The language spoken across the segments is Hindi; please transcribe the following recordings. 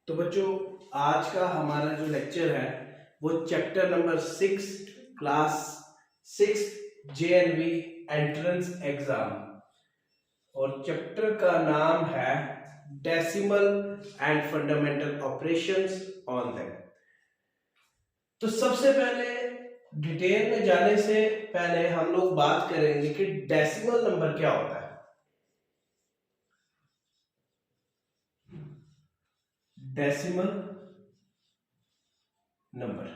तो बच्चों, आज का हमारा जो लेक्चर है वो chapter number 6 class 6 JNV entrance exam, और चैप्टर का नाम है decimal and fundamental operations on them. तो सबसे पहले डिटेल में जाने से पहले हम लोग बात करेंगे कि डेसिमल नंबर क्या होता है। डेसिमल नंबर,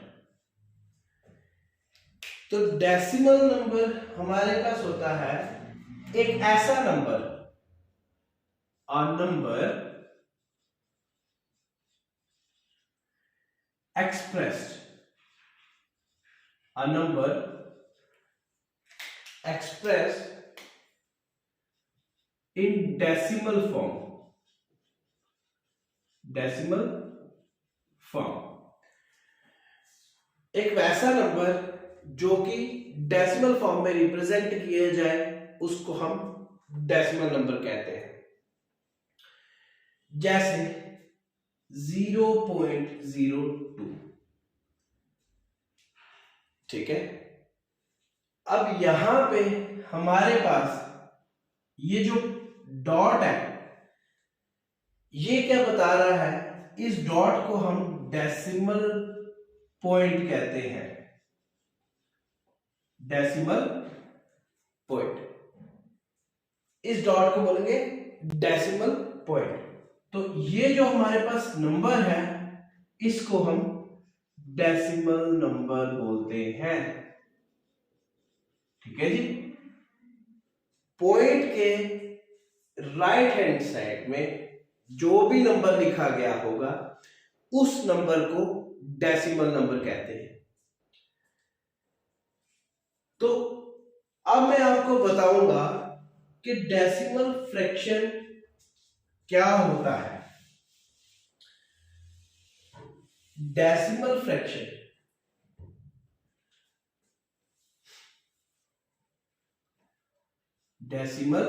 तो डेसिमल नंबर हमारे पास होता है एक ऐसा number, a number expressed, a number expressed in decimal form, decimal form, एक वैसा नंबर जो कि डेसिमल फॉर्म में रिप्रेजेंट किया जाए उसको हम डेसिमल नंबर कहते हैं। जैसे 0.02, ठीक है। अब यहां पे हमारे पास ये जो डॉट है ये क्या बता रहा है, इस डॉट को हम डेसिमल पॉइंट कहते हैं, डेसिमल पॉइंट, इस डॉट को बोलेंगे डेसिमल पॉइंट। तो ये जो हमारे पास नंबर है इसको हम डेसिमल नंबर बोलते हैं, ठीक है जी। पॉइंट के राइट हैंड साइड में जो भी नंबर लिखा गया होगा उस नंबर को डेसिमल नंबर कहते हैं। तो अब मैं आपको बताऊंगा कि डेसिमल फ्रैक्शन क्या होता है। Decimal fraction, decimal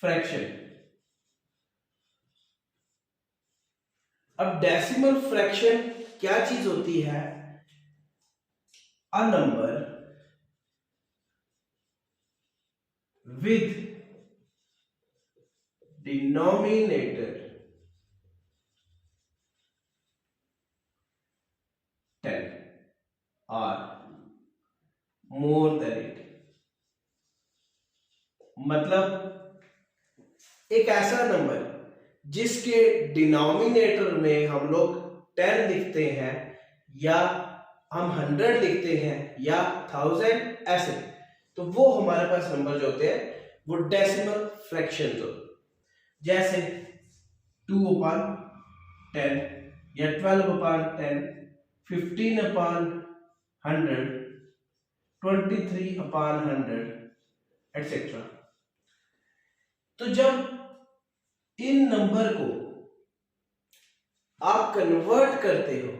fraction. अब डेसिमल फ्रैक्शन क्या चीज होती है, a number with denominator 10 or more than it, मतलब एक ऐसा नंबर जिसके डिनोमिनेटर में हम लोग 10 लिखते हैं या हम 100 लिखते हैं या 1000 ऐसे, तो वो हमारे पास नंबर जो होते हैं वो डेसिमल फ्रैक्शन होते हैं। जैसे 2/10 या 12/10, 15/100, 23/100 एटसेट्रा। तो जब इन नंबर को आप कन्वर्ट करते हो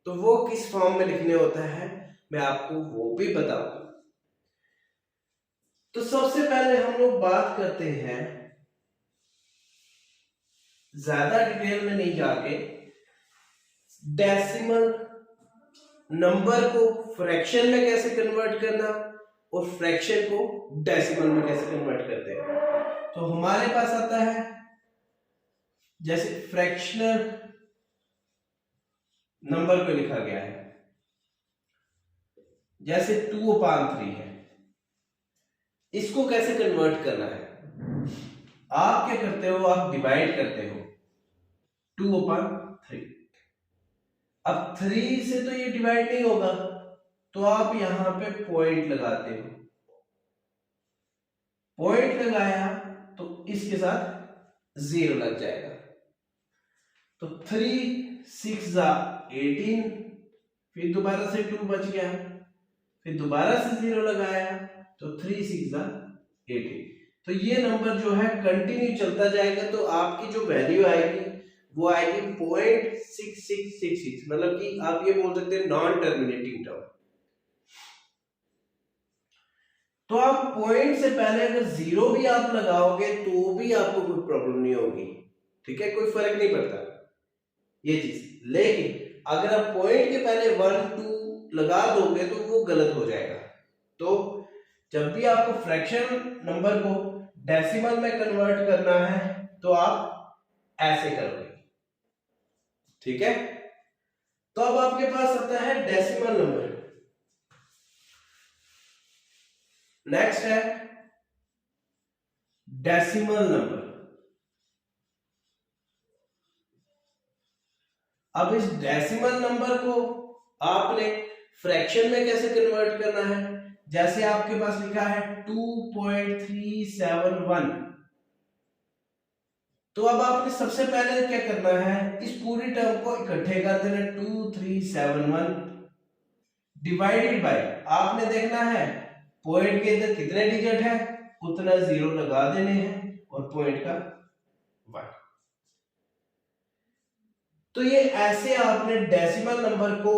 तो वो किस फॉर्म में लिखने होता है मैं आपको वो भी बताऊंगा। तो सबसे पहले हम लोग बात करते हैं, ज्यादा डिटेल में नहीं जाके, डेसिमल नंबर को फ्रैक्शन में कैसे कन्वर्ट करना और फ्रैक्शन को डेसिमल में कैसे कन्वर्ट करते हैं। तो हमारे पास आता है जैसे फ्रैक्शनल नंबर को लिखा गया है, जैसे 2/3 है, इसको कैसे कन्वर्ट करना है, आप क्या करते हो, आप डिवाइड करते हो 2/3। अब 3 से तो ये डिवाइड नहीं होगा तो आप यहां पे पॉइंट लगाते हो, पॉइंट लगाया तो इसके साथ 0 लग जाएगा। तो 3 6 18, फिर दोबारा से 2 बच गया, फिर दोबारा से 0 लगाया तो 3 6 18। तो ये नंबर जो है कंटिन्यू चलता जाएगा, तो आपकी जो वैल्यू आएगी वो आएगी 0.6666, मतलब कि आप ये बोल सकते हैं नॉन टर्मिनेटिंग टर्म। तो आप पॉइंट से पहले अगर 0 भी आप लगाओगे तो भी आपको कोई प्रॉब्लम नहीं होगी, ठीक है, कोई फर्क नहीं पड़ता ये चीज। लेकिन अगर आप पॉइंट के पहले 1 2 लगा दोगे तो वो गलत हो जाएगा। तो जब भी आपको फ्रैक्शन नंबर को डेसिमल में कन्वर्ट करना है तो आप ऐसे करोगे, ठीक है। तो अब आपके पास आता है डेसिमल नंबर। नेक्स्ट है डेसिमल नंबर। अब इस डेसिमल नंबर को आपने फ्रैक्शन में कैसे कन्वर्ट करना है, जैसे आपके पास लिखा है 2.371, तो अब आपने सबसे पहले क्या करना है, इस पूरी टर्म को इकट्ठे कर देना। 2371 डिवाइडेड बाय, आपने देखना है पॉइंट के अंदर कितने डिजिट है उतना जीरो लगा देने हैं और पॉइंट का 1। तो ये ऐसे आपने डेसिमल नंबर को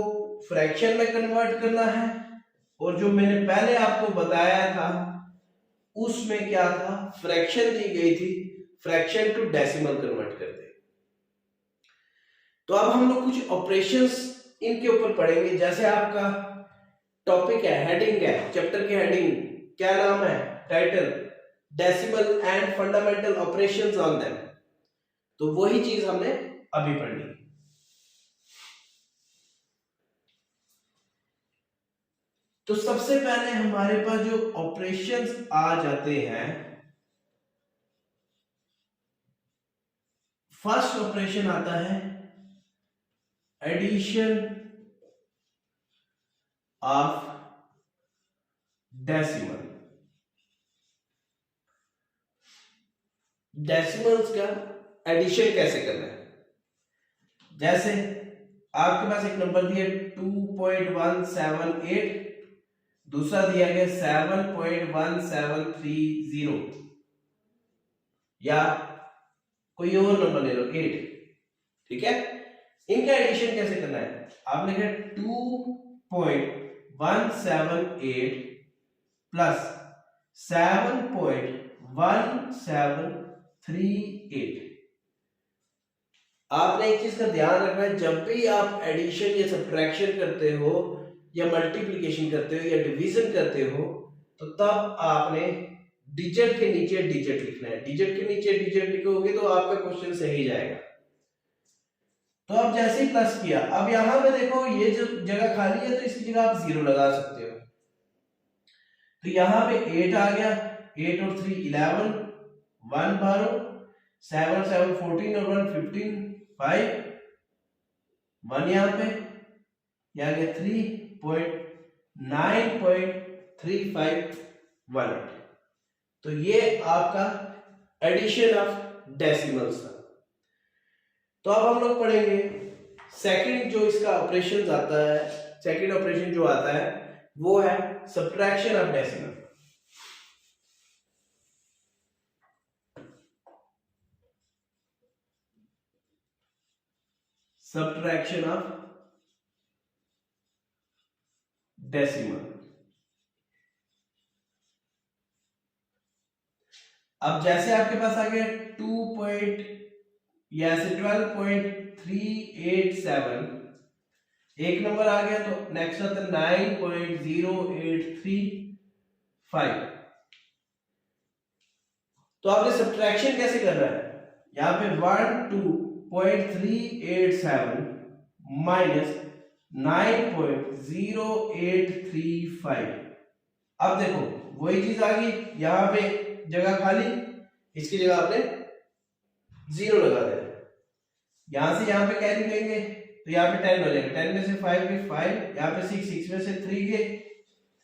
फ्रैक्शन में कन्वर्ट करना है। और जो मैंने पहले आपको बताया था उसमें क्या था, फ्रैक्शन दी गई थी, फ्रैक्शन टू डेसिमल कन्वर्ट कर दे। तो अब हम लोग कुछ ऑपरेशंस इनके ऊपर पढ़ेंगे। जैसे आपका टॉपिक है, हेडिंग है, चैप्टर की हेडिंग क्या नाम है, title, decimal and fundamental operations on them. तो वही चीज हमने अभी पढ़नी। तो सबसे पहले हमारे पास जो ऑपरेशंस आ जाते हैं, फर्स्ट ऑपरेशन आता है एडिशन ऑफ डेसिमल। डेसिमल्स का एडिशन कैसे करना है, जैसे आपके पास एक नंबर दिया 2.178, दूसरा दिया गया 7.1730, या कोई और नंबर ले लो 8, ठीक है। इनका एडिशन कैसे करना है, आप लिखे 2.178 प्लस 7.1738। आपने एक चीज का ध्यान रखना है, जब भी आप एडिशन या सब्ट्रैक्शन करते हो या मल्टीप्लिकेशन करते हो या डिवीजन करते हो, तो तब आपने डिजिट के नीचे डिजिट लिखना है। डिजिट के नीचे डिजिट लिखोगे तो आपका क्वेश्चन सही जाएगा। तो अब जैसे ही प्लस किया, अब यहां पे देखो ये जो जगह खाली है तो इसकी जगह आप 0 लगा सकते हो। तो यहां पे 8 आ गया, 8 और 3 11, 1 12, 7 7 14 और 1 15, 5 1 यहां पे, यह आ गया 3.9.3518। तो ये आपका एडिशन ऑफ डेसिमल्स था। तो अब हम लोग पढ़ेंगे सेकंड जो इसका ऑपरेशन आता है, सेकंड ऑपरेशन जो आता है वो है subtraction of decimal. Subtraction of decimal. अब जैसे आपके पास आ गया 12.387, एक नंबर आ गया, तो नेक्स्ट आता है 9.0835। तो आपने सब्ट्रैक्शन कैसे करना है, यहां पे 12.387 माइनस 9.0835। अब देखो वही चीज आ गई, यहां पे जगह खाली, इसकी जगह आपने 0 लगा देना। यहां से यहां पे कैरी लेंगे तो यहाँ पे 10 हो जाएगा, 10 में से 5 गए 5, यहाँ पे 6, 6 में से 3 गए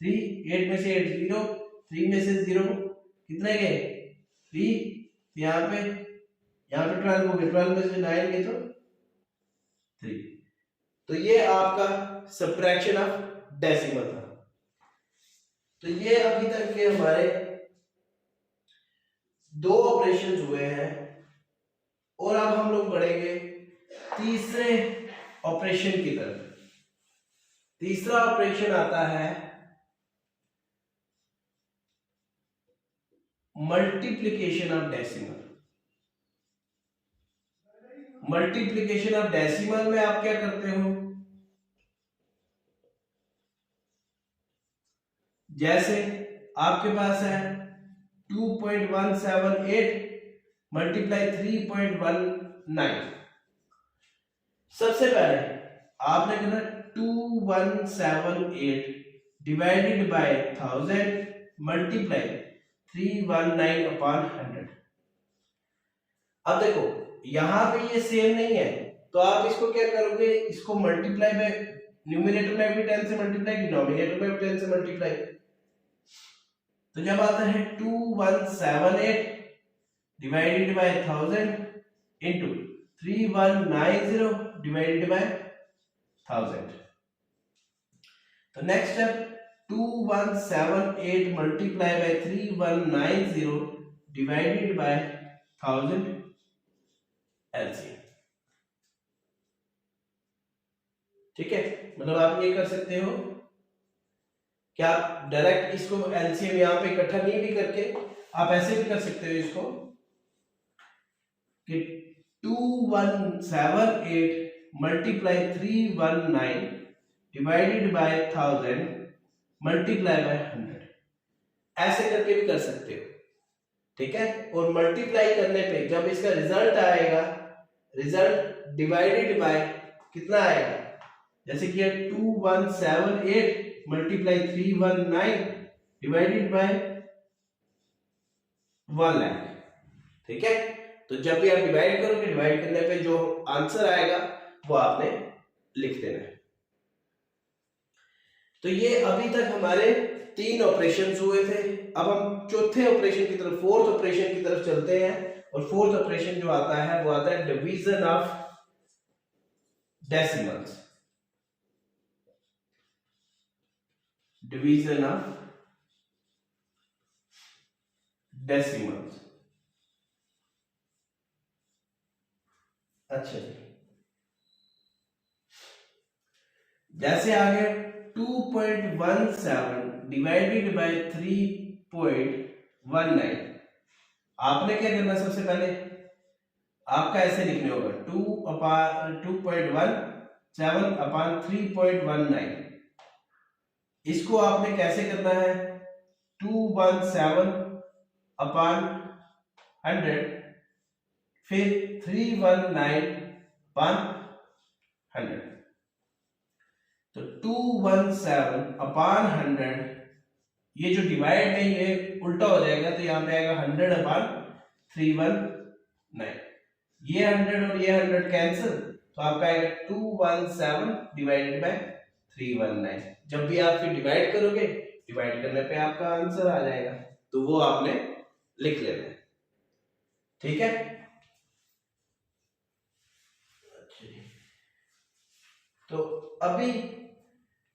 3, 8 में से 8 0, 3 में से 0 कितने गए 3, यहाँ पे 12 हो गए, 12 में से 9 गए तो 3। तो ये आपका सब्ट्रैक्शन ऑफ डेसिमल था। तो ये अभी तक के हमारे 2 ऑपरेशन हुए हैं, और अब हम लोग बढ़ेंगे तीसरे ऑपरेशन की तरफ। तीसरा ऑपरेशन आता है multiplication of decimal. Multiplication of decimal में आप क्या करते हो, जैसे आपके पास है 2.178 मल्टीप्लाई 3.19। सबसे पहले आपने करना 2178 डिवाइडेड बाय 1000 मल्टीप्लाई 319 अपॉन 100। अब देखो यहां पे ये सेम नहीं है, तो आप इसको क्या करोगे, इसको मल्टीप्लाई बाय, न्यूमरेटर में भी 10 से मल्टीप्लाई, डिनोमिनेटर में भी 10 से मल्टीप्लाई। तो जब आता है 2178 divided by 1000 into 3190 divided by 1000। तो next step 2178 multiply by 3190 divided by 1000 LCM. ठीक है, मतलब आप ये कर सकते हो कि आप डायरेक्ट इसको एलसीएम यहां पे इकट्ठा नहीं भी करके आप ऐसे भी कर सकते हो इसको कि 2178 multiply 319 divided by 1000 multiply by 100, ऐसे करके भी कर सकते हो। ठीक है, और मल्टीप्लाई करने पे जब इसका रिजल्ट आएगा, रिजल्ट डिवाइडेड बाय कितना आएगा, जैसे कि 2178 मल्टीप्लाई 319 डिवाइडेड बाय 1 लाख। ठीक है, तो जब भी आप डिवाइड करोगे, डिवाइड करने पे जो आंसर आएगा वो आपने लिख देना है। तो ये अभी तक हमारे 3 ऑपरेशंस हुए थे। अब हम चौथे ऑपरेशन की तरफ, फोर्थ ऑपरेशन की तरफ चलते हैं। और फोर्थ ऑपरेशन जो आता है वो आता है division of decimals. Division of decimals. अच्छा जी, जैसे आ गया 2.17 डिवाइडेड बाय 3.19। आपने क्या करना, सबसे पहले आपका ऐसे लिखने होगा 2.17 अपॉन 3.19। इसको आपने कैसे करना है, 217 अपॉन 100 फिर 319 अपॉन 100। तो 217 अपॉन 100, ये जो डिवाइड है ये उल्टा हो जाएगा, तो यहां पे आएगा 100 अपॉन 319। ये 100 और ये 100 कैंसिल, तो आपका आएगा 217 डिवाइडेड बाय 319। जब भी आप फिर डिवाइड करोगे, डिवाइड करने पे आपका आंसर आ जाएगा, तो वो आपने लिख लेना है। ठीक है, तो अभी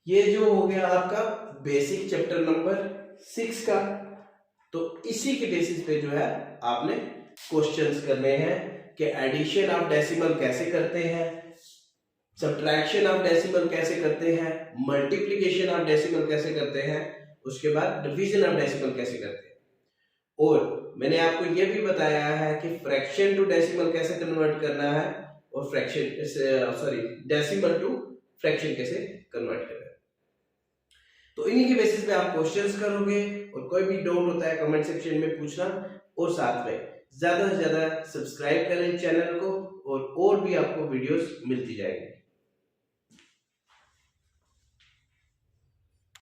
ये जो हो गया आपका बेसिक चैप्टर नंबर 6 का। तो इसी के बेसिस पे जो है आपने क्वेश्चंस करने हैं कि एडिशन ऑफ डेसिमल कैसे करते हैं, सब्ट्रैक्शन ऑफ डेसिमल कैसे करते हैं, मल्टीप्लिकेशन ऑफ डेसिमल कैसे करते हैं, उसके बाद डिवीजन ऑफ डेसिमल कैसे करते हैं। और मैंने आपको ये भी बताया है कि फ्रैक्शन टू डेसिमल कैसे कन्वर्ट करना है, और फ्रैक्शन डेसिमल टू फ्रैक्शन कैसे कन्वर्ट करना है। तो इन्हीं के बेसिस पे आप क्वेश्चंस करोगे, और कोई भी डाउट होता है कमेंट सेक्शन में पूछना, और साथ में ज्यादा से ज्यादा सब्सक्राइब करें चैनल को, और भी आपको वीडियोस मिलती जाएंगी।